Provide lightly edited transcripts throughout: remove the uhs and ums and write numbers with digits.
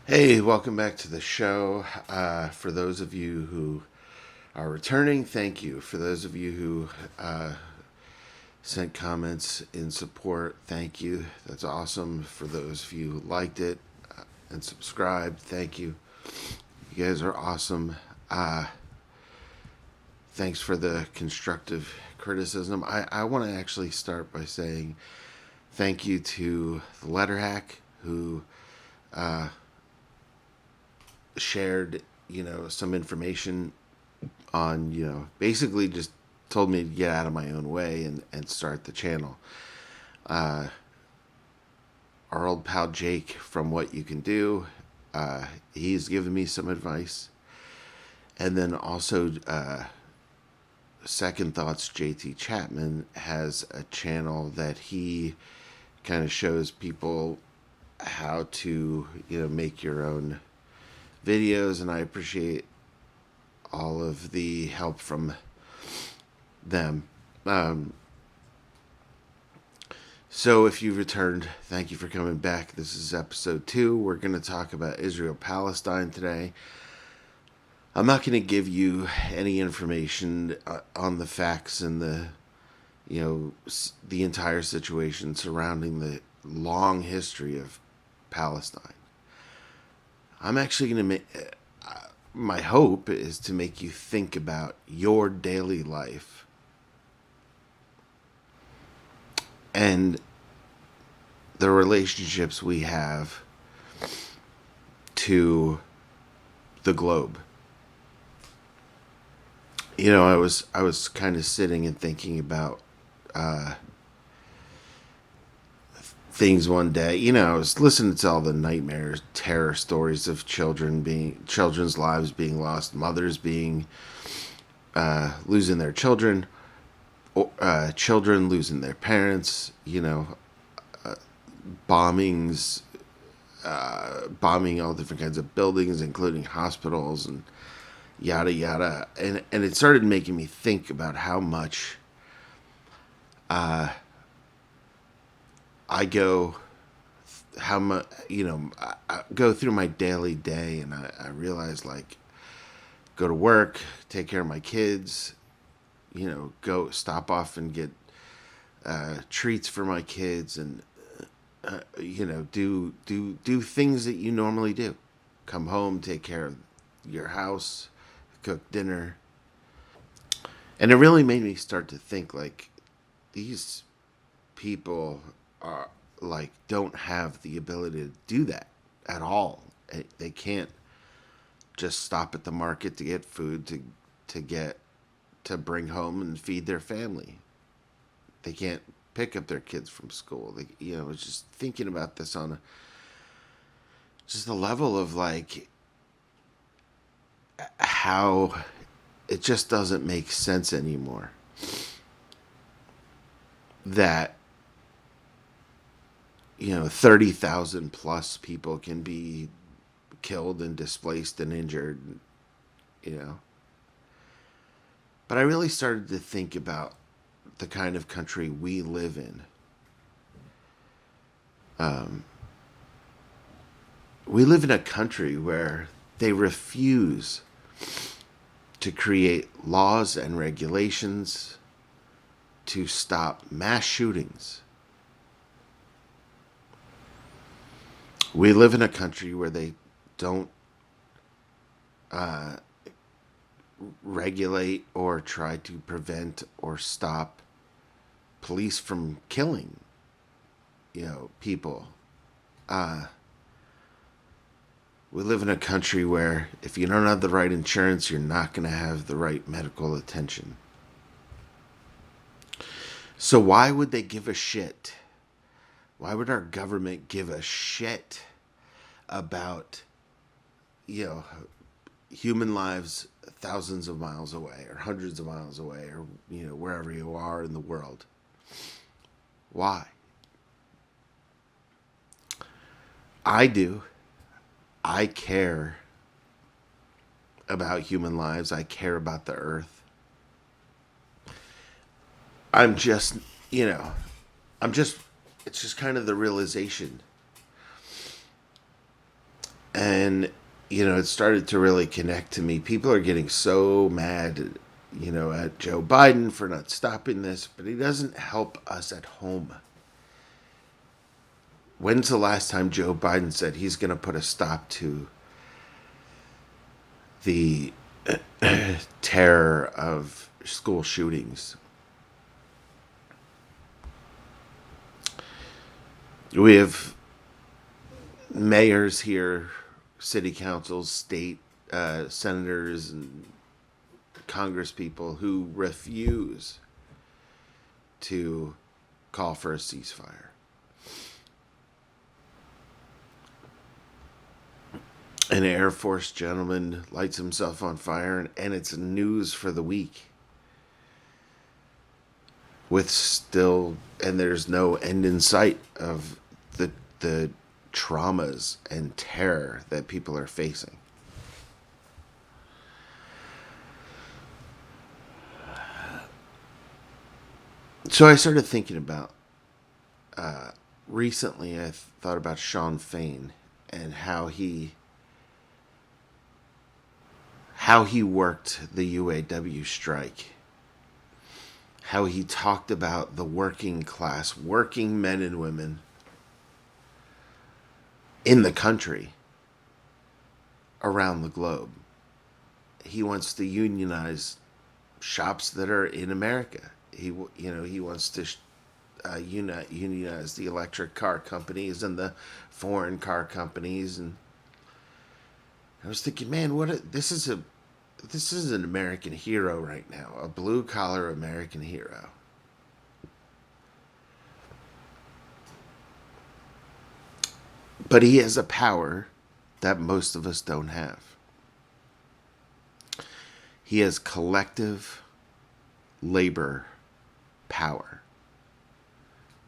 Hey, welcome back to the show. For those of you who are returning, thank you. For those of you who sent comments in support, thank you. That's awesome. For those of you who liked it and subscribed, thank you. You guys are awesome. Thanks for the constructive criticism. I want to actually start by saying thank you to the Letter Hack who shared, some information on, basically just told me to get out of my own way and start the channel. Our old pal Jake from What You Can Do, he's given me some advice. And then also, Second Thoughts JT Chapman has a channel that he kind of shows people how to, make your own videos. And I appreciate all of the help from them. So if you returned, thank you for coming back. This is episode 2. We're going to talk about Israel Palestine today. I'm not going to give you any information on the facts and the entire situation surrounding the long history of Palestine. I'm actually going to make my hope is to make you think about your daily life and the relationships we have to the globe. I was kind of sitting and thinking about things one day. I was listening to all the nightmares, terror stories of children's lives being lost, mothers being losing their children, children losing their parents. Bombings, bombing all different kinds of buildings, including hospitals and yada yada. And it started making me think about how much I go, how much, I go through my daily day, and I realize, like, go to work, take care of my kids, go stop off and get treats for my kids, and do things that you normally do. Come home, take care of your house, cook dinner. And it really made me start to think, like, these people are, like, don't have the ability to do that at all. They can't just stop at the market to get food to bring home and feed their family. They can't pick up their kids from school. I was just thinking about this on just a level of, like, how it just doesn't make sense anymore that 30,000 plus people can be killed and displaced and injured, you know. But I really started to think about the kind of country we live in. We live in a country where they refuse to create laws and regulations to stop mass shootings. We live in a country where they don't regulate or try to prevent or stop police from killing, people. We live in a country where if you don't have the right insurance, you're not going to have the right medical attention. So why would they give a shit? Why would our government give a shit about, human lives thousands of miles away or hundreds of miles away or, wherever you are in the world? Why? I do. I care about human lives. I care about the earth. I'm just, I'm just, it's just kind of the realization. And, it started to really connect to me. People are getting so mad, at Joe Biden for not stopping this, but he doesn't help us at home. When's the last time Joe Biden said he's going to put a stop to the terror of school shootings? We have mayors here, city councils, state senators, and Congress people who refuse to call for a ceasefire. An Air Force gentleman lights himself on fire, and it's news for the week. And there's no end in sight of the traumas and terror that people are facing. So I started thinking about, recently I thought about Sean Fain and how he worked the UAW strike. How he talked about the working class, working men and women in the country, around the globe. He wants to unionize shops that are in America. He wants to unionize the electric car companies and the foreign car companies. And I was thinking, man, this is an American hero right now, a blue collar American hero. But he has a power that most of us don't have. He has collective labor power.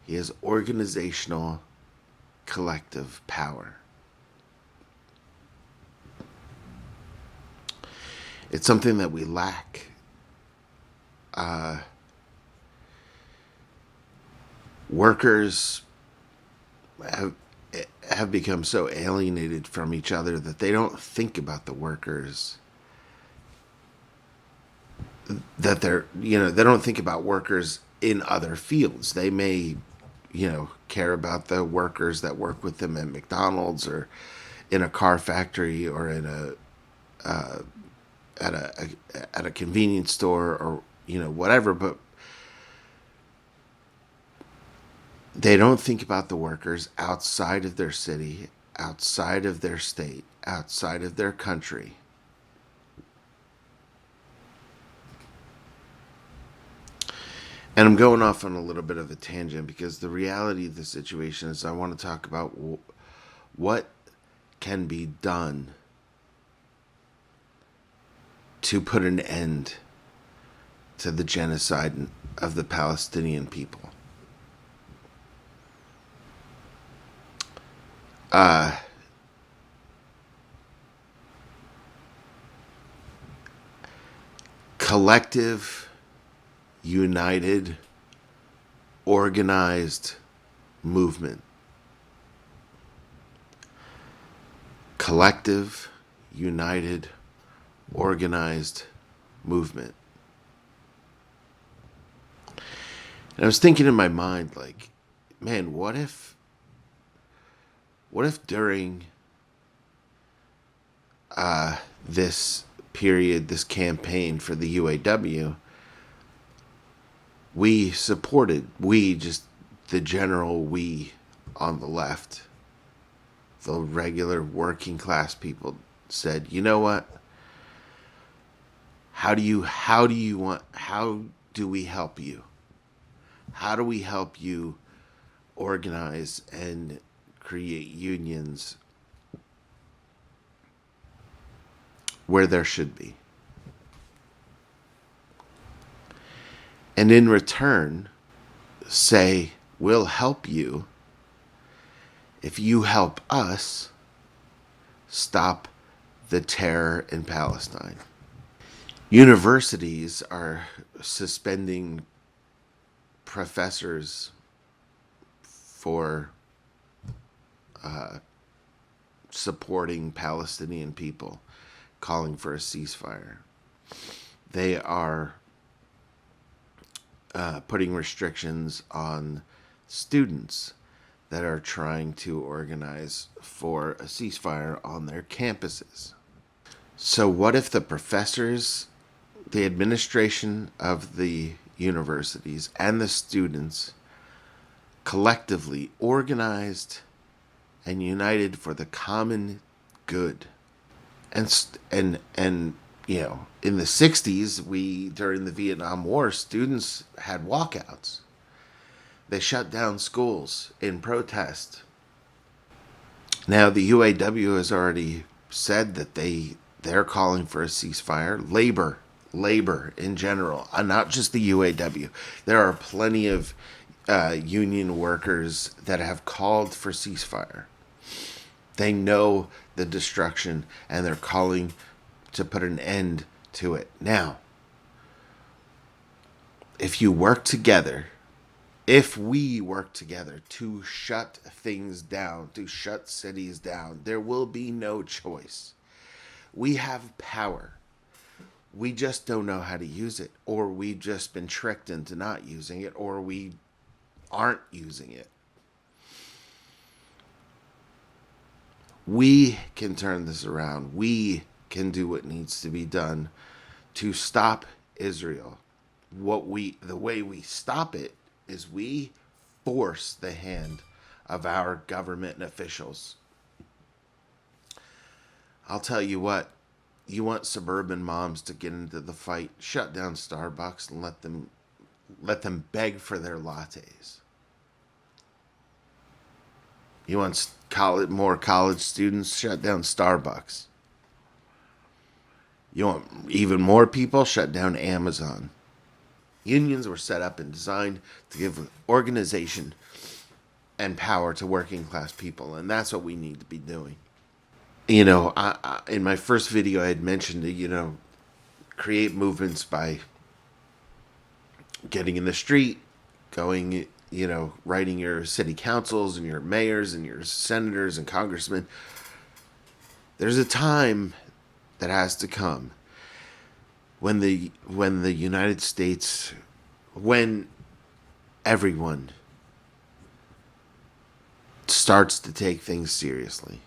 He has organizational collective power. It's something that we lack. Workers have become so alienated from each other that they don't think about the workers. That they don't think about workers in other fields. They may, care about the workers that work with them at McDonald's or in a car factory or in at a convenience store or whatever, but they don't think about the workers outside of their city, outside of their state, outside of their country. And I'm going off on a little bit of a tangent because the reality of the situation is I want to talk about what can be done to put an end to the genocide of the Palestinian people. Collective, united, organized movement. Collective, united, organized movement. And I was thinking in my mind, like, man, what if during this period, this campaign for the UAW, just the general we on the left, the regular working class people said, you know what? How do we help you? How do we help you organize and create unions where there should be? And in return, say, we'll help you if you help us stop the terror in Palestine. Universities are suspending professors for supporting Palestinian people, calling for a ceasefire. They are putting restrictions on students that are trying to organize for a ceasefire on their campuses. So, what if the professors, the administration of the universities, and the students collectively organized and united for the common good? And in the 60s, we during the Vietnam War, students had walkouts. They shut down schools in protest. Now the UAW has already said that they're calling for a ceasefire. Labor in general, not just the UAW. There are plenty of union workers that have called for ceasefire. They know the destruction and they're calling to put an end to it. Now, if you work together, if we work together to shut things down, to shut cities down, there will be no choice. We have power. We just don't know how to use it, or we've just been tricked into not using it, or we aren't using it. We can turn this around. We can do what needs to be done to stop Israel. The way we stop it is we force the hand of our government and officials. I'll tell you what, you want suburban moms to get into the fight, shut down Starbucks and let them beg for their lattes. You want more college students, shut down Starbucks. You want even more people, shut down Amazon. Unions were set up and designed to give organization and power to working class people, and that's what we need to be doing. In my first video, I had mentioned create movements by getting in the street, going, writing your city councils and your mayors and your senators and congressmen. There's a time that has to come when the United States, when everyone starts to take things seriously.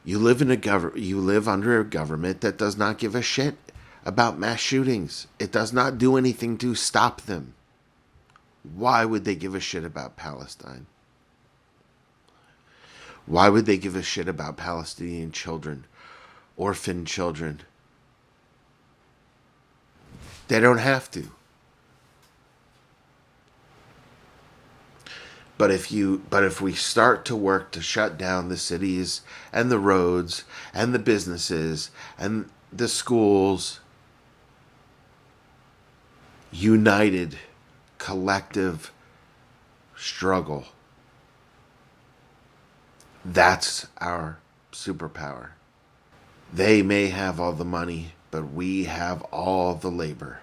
You live under a government that does not give a shit about mass shootings. It does not do anything to stop them. Why would they give a shit about Palestine? Why would they give a shit about Palestinian children, orphan children? They don't have to. But if we start to work to shut down the cities and the roads and the businesses and the schools, united, collective struggle, that's our superpower. They may have all the money, but we have all the labor.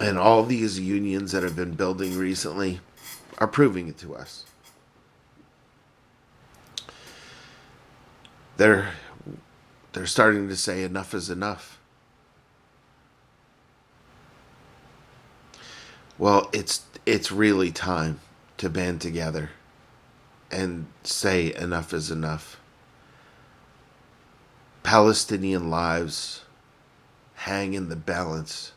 And all these unions that have been building recently are proving it to us. They're starting to say enough is enough. Well, it's really time to band together and say enough is enough. Palestinian lives hang in the balance.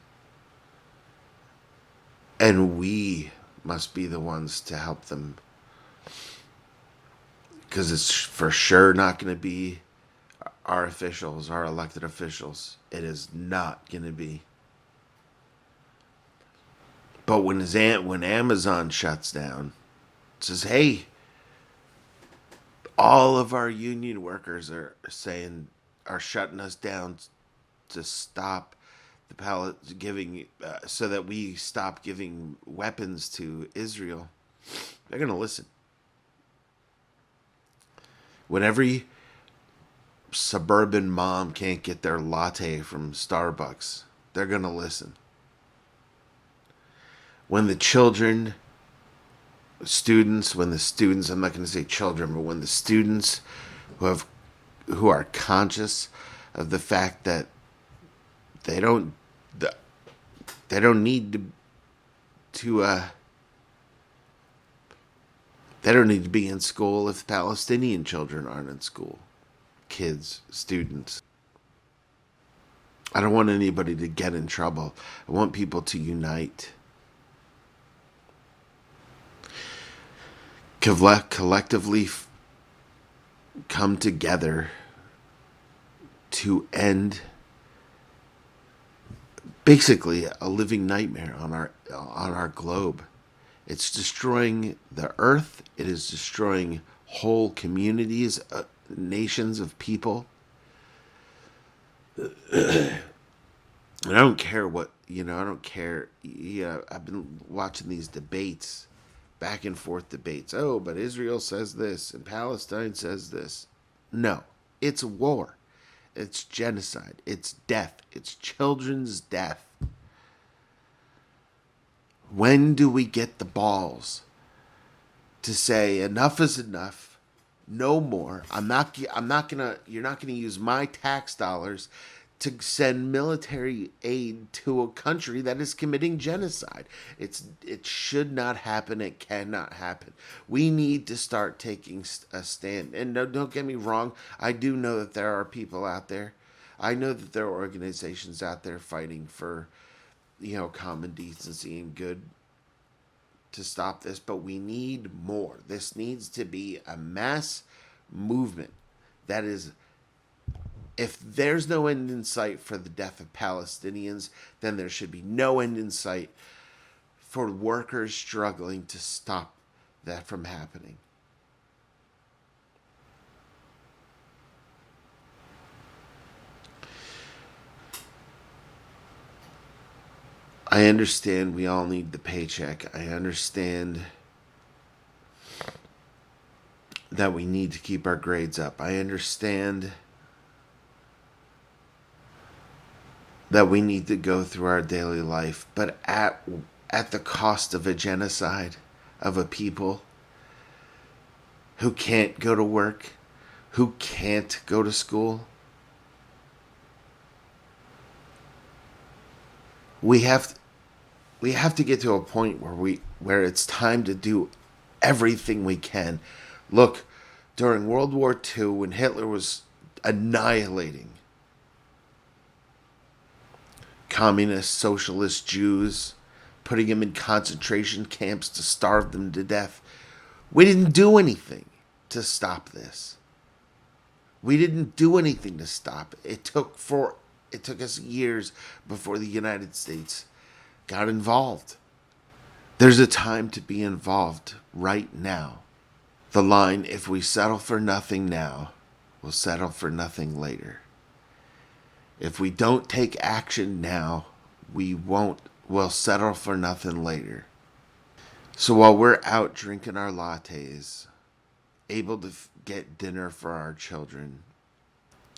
And we must be the ones to help them. Because it's for sure not going to be our officials, our elected officials. It is not going to be. But when Amazon shuts down, it says, hey, all of our union workers are shutting us down to stop so that we stop giving weapons to Israel. They're going to listen. When every suburban mom can't get their latte from Starbucks, they're going to listen. When the children students, when the students, I'm not going to say children, but when the students who have who are conscious of the fact that they don't they don't need to they don't need to be in school if Palestinian children aren't in school. Kids, students. I don't want anybody to get in trouble. I want people to unite. Collectively come together to end basically a living nightmare on our globe. It's destroying the earth. It is destroying whole communities, nations of people. And I don't care what, I don't care. Yeah, I've been watching these debates, back and forth debates. Oh, but Israel says this and Palestine says this. No, it's war. It's genocide. It's death. It's children's death. When do we get the balls to say enough is enough? No more. I'm not gonna. You're not gonna use my tax dollars to send military aid to a country that is committing genocide. It should not happen. It cannot happen. We need to start taking a stand. And no, don't get me wrong. I do know that there are people out there. I know that there are organizations out there fighting for, common decency and good to stop this, but we need more. This needs to be a mass movement that is, if there's no end in sight for the death of Palestinians, then there should be no end in sight for workers struggling to stop that from happening. I understand we all need the paycheck. I understand that we need to keep our grades up. I understand that we need to go through our daily life, but at the cost of a genocide of a people who can't go to work, who can't go to school. We have to get to a point where it's time to do everything we can. Look, during World War II, when Hitler was annihilating communist, socialist Jews, putting them in concentration camps to starve them to death, we didn't do anything to stop this. We didn't do anything to stop it. It took us years before the United States got involved. There's a time to be involved right now. The line, if we settle for nothing now, we'll settle for nothing later. If we don't take action now, we'll settle for nothing later. So while we're out drinking our lattes, able to get dinner for our children,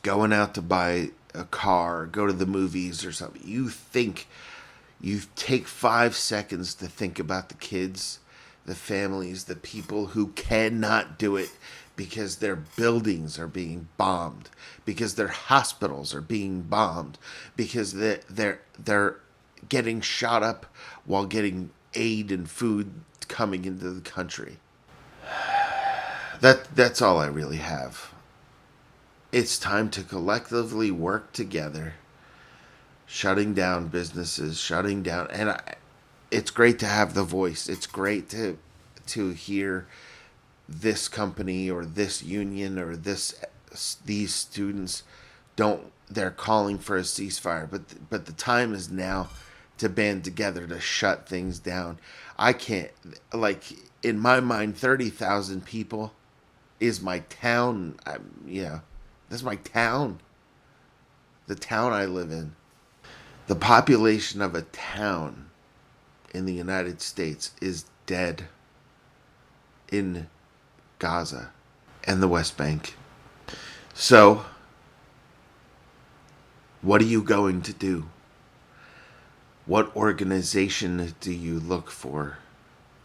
going out to buy a car, go to the movies or something, you take 5 seconds to think about the kids, the families, the people who cannot do it because their buildings are being bombed, because their hospitals are being bombed, because they're getting shot up while getting aid and food coming into the country. That's all I really have. It's time to collectively work together, shutting down businesses, shutting down, it's great to have the voice. It's great to hear this company or this union or these students they're calling for a ceasefire, but the time is now to band together to shut things down. I can't, like, in my mind, 30,000 people is my town. That's my town, the town I live in. The population of a town in the United States is dead in Gaza and the West Bank. So, what are you going to do? What organization do you look for?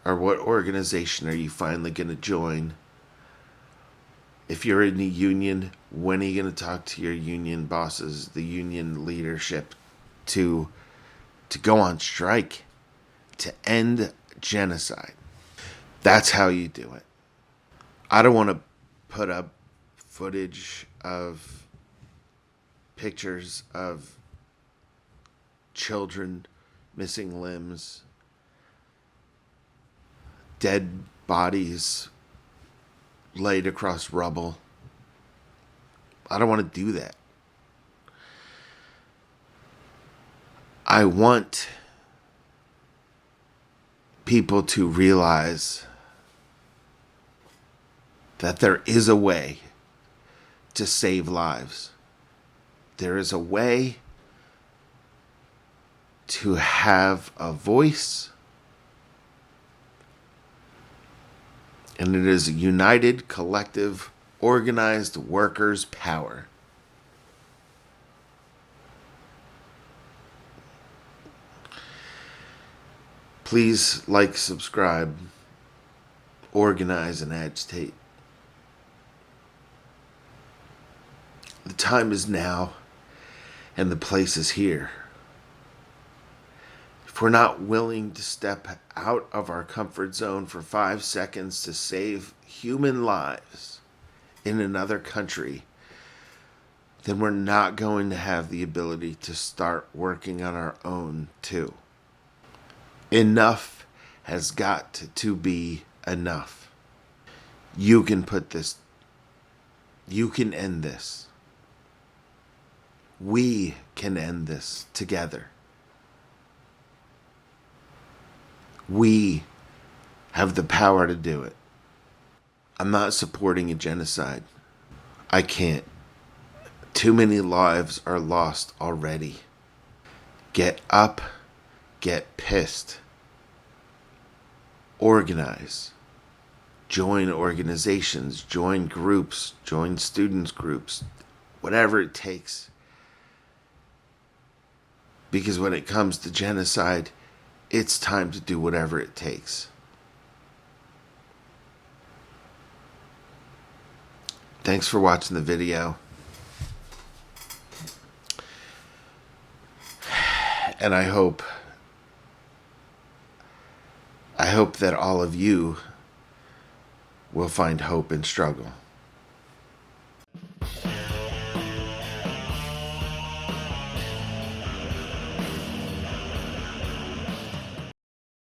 Or what organization are you finally going to join? If you're in the union, when are you going to talk to your union bosses, the union leadership, to go on strike, to end genocide? That's how you do it. I don't want to put up footage of pictures of children missing limbs, dead bodies laid across rubble. I don't want to do that. I want people to realize that there is a way to save lives. There is a way to have a voice, and it is a united, collective, organized workers' power. Please like, subscribe, organize, and agitate. The time is now, and the place is here. If we're not willing to step out of our comfort zone for 5 seconds to save human lives in another country, then we're not going to have the ability to start working on our own too. Enough has got to be enough. You can end this. We can end this together. We have the power to do it. I'm not supporting a genocide. I can't. Too many lives are lost already. Get up, get pissed. Organize. Join organizations, join groups, join students' groups, whatever it takes. Because when it comes to genocide, it's time to do whatever it takes. Thanks for watching the video. And I hope that all of you will find hope and struggle.